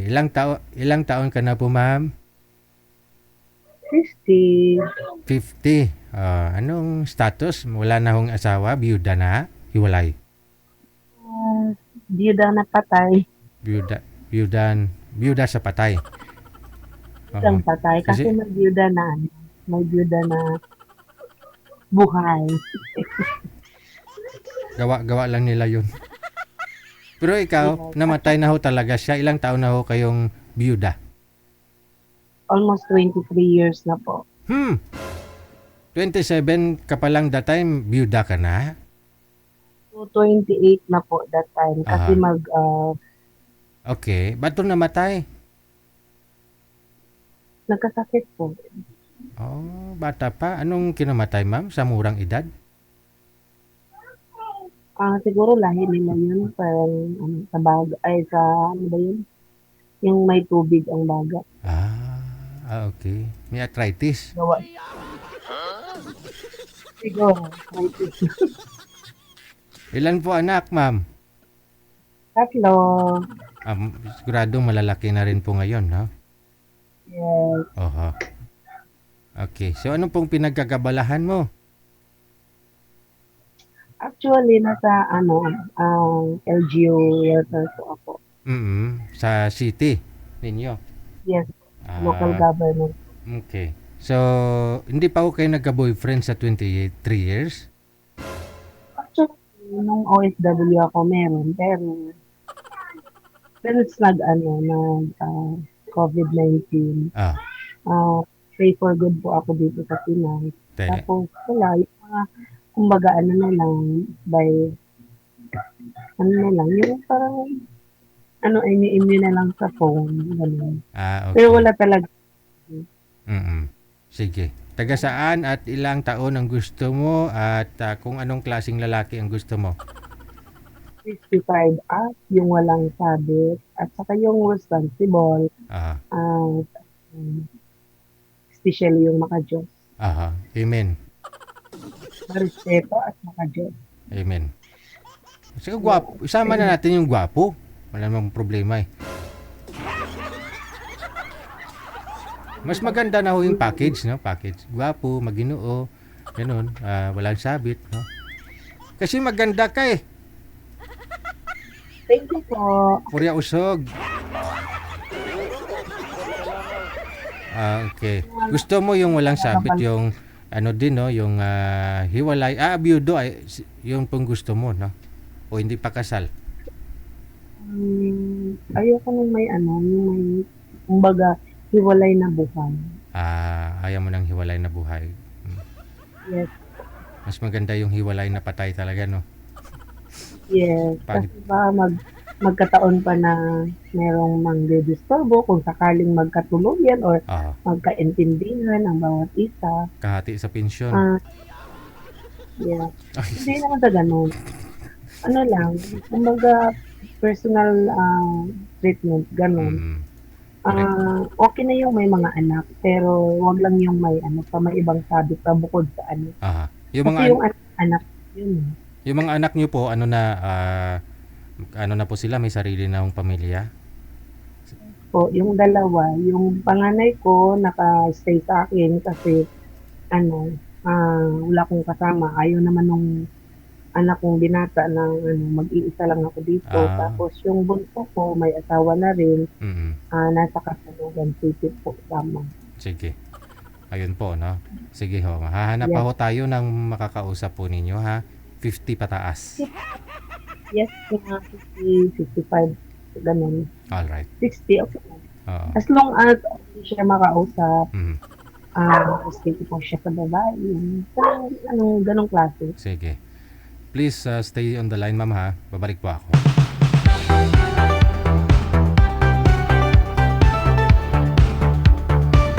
Ilang taon ka na po, ma'am? 50. 50. Anong status? Wala na hong asawa? Biyuda na? Hiwalay? Biyuda na patay. Biyuda. Biyuda sa patay. Oo. Biyudang patay. Kasi Kasi may biyuda na, may biyuda na buhay. gawa lang nila yun. Pero ikaw, Yes. namatay na ho talaga siya. Ilang taon na ho kayong biyuda? Almost 23 years na po. 27 ka pa lang that time, biyuda ka na? So, 28 na po that time. Kasi Okay. Ba't to namatay? nagkasakit po. Oh, bata pa. Anong kinamatay, ma'am? Sa murang edad? Siguro lahi nila yun. Parang sa baga, ay sa, ano ba yun? Yung may tubig ang baga. Okay. May arthritis. Gawa. Siguro. Ilan po anak, ma'am? Tatlo. Siguradong malalaki na rin po ngayon, no? Yes. Oho. Okay. So, ano pong pinagkakabalahan mo? Actually, nasa LGU welfare po ako. Sa city ninyo? Yes. Local Ah, government. okay. So, hindi pa ho kayo nagka-boyfriend sa 23 years? Actually, nung OFW ako meron, pero since COVID-19, Ah, pray for good po ako dito sa Pinas. te. Tapos, wala, yung mga, kumbaga, ano na lang, yung parang, immune na lang sa phone, ganun. Pero Okay. wala talaga. Sige. Taga saan at ilang taon ang gusto mo at kung anong klaseng lalaki ang gusto mo? 55 up, yung walang sabit, at saka yung responsible, Ah, at especially yung maka-Diyos. Amen. Marespeto at maka-Diyos. Amen. Sige, Yeah. gwapo. Isama na natin yung gwapo. Wala namang problema eh. Mas maganda na ho yung package, no? Package. Gwapo, maginoo, ganun. Walang sabit, no? Kasi maganda ka eh. Thank you po. Purya usog. Okay. Gusto mo yung walang sabit, yung ano din, no? Yung hiwalay. Biyudo, yung pong gusto mo, no? O hindi pa kasal. Ayoko nung yung may, kumbaga, hiwalay na buhay. Ayaw mo ng hiwalay na buhay. Yes, Mas maganda yung hiwalay na patay talaga, no? yes. Pag, Kasi ba magkataon pa na merong mangdidisturbo kung sakaling magkatuluyan or magkaintindihan ang bawat isa. kahati sa pensyon. Yeah. Hindi naman sa ganun. Ano lang, kumbaga, personal treatment, ganun. Okay na yung may mga anak, pero wag lang yung may may ibang sabit pa bukod sa ano. Yung Kasi mga yung anak, yun. yung mga anak niyo po, ano na po sila, may sarili na hong pamilya? Po, yung dalawa, yung panganay ko naka-stay sa akin kasi wala akong kasama. Ayaw naman nung anak kong binata na mag-iisa lang ako dito. Tapos yung bunso ko, may asawa na rin. Nasa Kasalugan City po, tama. Sige. Ayun po, no? Sige ho. Hahanap pa ho tayo ng makakausap po ninyo, ha? 50 pataas. Yes, mga 50, 55, ganun. Alright. 60, okay. As long as hindi siya makausap, stay po siya sa babae. Ganong klase. Sige. Please stay on the line, ma'am, ha? Babalik po ako.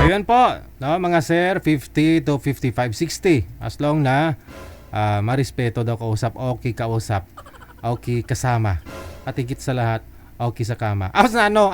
Ayun po, no, mga sir, 50 to 55, 60. As long na marespeto daw kausap, okay kausap, okay kasama. At higit sa lahat, okay sa kama. Nano.